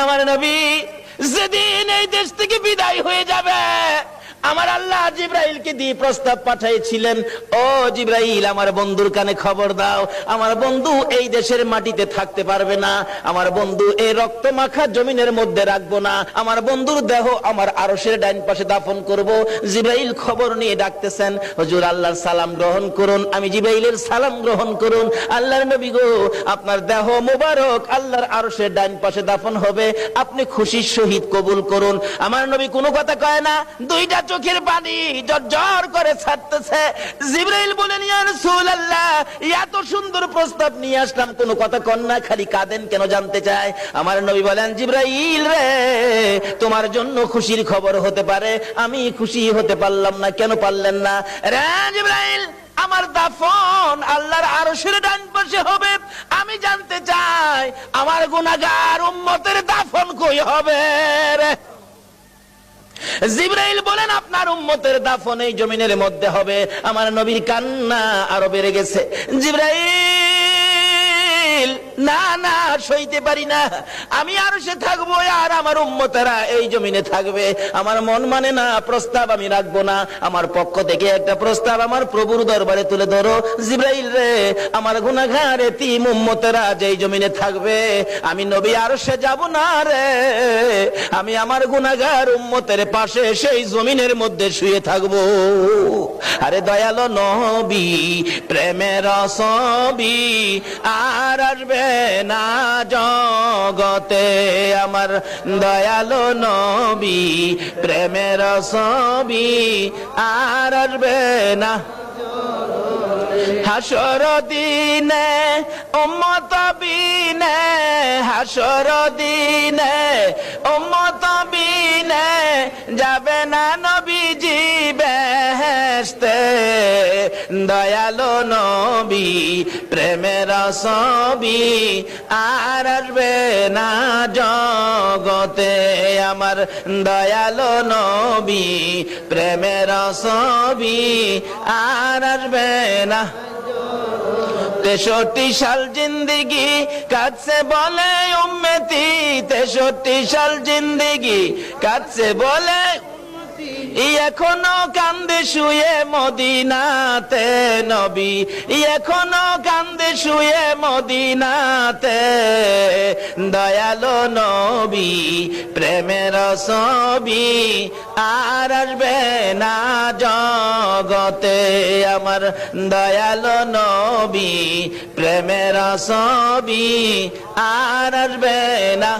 আমার নবী যেদিন এই দেশ থেকে বিদায় হয়ে যাবে, আমার আল্লাহ জিব্রাইলকে দিয়ে প্রস্তাব পাঠিয়েছিলেন, ও জিব্রাইল আমার বন্ধুর কানে খবর দাও, আমার বন্ধু এই দেশের মাটিতে থাকতে পারবে না, আমার বন্ধু এই রক্ত মাখা জমিনের মধ্যে রাখবো না, আমার বন্ধুর দেহ আমার আরশের ডাইন পাশে দাফন করব। জিব্রাইল খবর নিয়ে ডাকতেছেন, হুজুর আল্লাহর সালাম গ্রহণ করুন। আমি জিব্রাইলের সালাম গ্রহণ করুন। আল্লাহর নবী গো, আপনার দেহ মোবারক আল্লাহর আরশের ডাইন পাশে দাফন হবে, আপনি খুশির সহিত কবুল করুন। আমার নবী কোনো কথা কয় না, দুইটা চোখের পানি জর্জর করে ছাড়তেছে। জিবরাইল বলেন, ইয়া রাসূলুল্লাহ, এত সুন্দর প্রস্তাব নিয়ে আসলাম, কোনো কথা কন না, খালি কাঁদেন কেন জানতে চায়। আমার নবী বলেন, জিবরাইল রে, তোমার জন্য খুশির খবর হতে পারে, আমি খুশি হতে পারলাম না। কেন পারলেন না? রে জিবরাইল, আমার দাফন আল্লাহর আরশের ডান পাশে হবে, আমি জানতে চাই আমার গুনাহগার উম্মতের দাফন কই হবে রে? জিবরাইল বলেন, আপনার উম্মতের দাফন এই জমিনের মধ্যে হবে। আমার নবীর কান্না আরো বেড়ে গেছে। জিবরাইল, না না, সইতে পারি না, আমি আরশে থাকবো আর আমার উম্মতেরা এই জমিনে থাকবে। আমার মন মানে না, প্রস্তাব আমি রাখবো না। আমার পক্ষ থেকে একটা প্রস্তাব আমার প্রভুর দরবারে তুলে ধরো। জিবরাইল রে, আমার গুনাহগার এতিম উম্মতেরা যেই জমিনে থাকবে, আমি নবী আরশে যাব না রে, আমি আমার গুনাহগার উম্মতের পাশে সেই জমিনের মধ্যে শুয়ে থাকবো। আরে দয়ালো নবী, প্রেমের ছবি আর আসবে না জগতে, আমার দয়ালো নবী, প্রেমের ছবি আর আসবে না। হাসর দিনে উম্মত বিনে, হাসর দিনে উম্মত বিনে যাবে না নবীজি বেহেশতে। দয়ালো নবী, প্রেমের ছবি আর আসবে না জগতে, আমার দয়ালো নবী, প্রেমের ছবি আর আসবে না। 63 সাল জিন্দেগি কাটছে বলে উম্মতি, 63 সাল জিন্দেগি কাটছে বলে, এখনো কান্দে শুয়ে মদিনাতে নবী, এখনো কান্দে শুয়ে মদিনাতে। দয়ালো নবী, প্রেমের ছবি আর আসবে না জগতে, আমার দয়ালো নবী, প্রেমের ছবি আর আসবে না।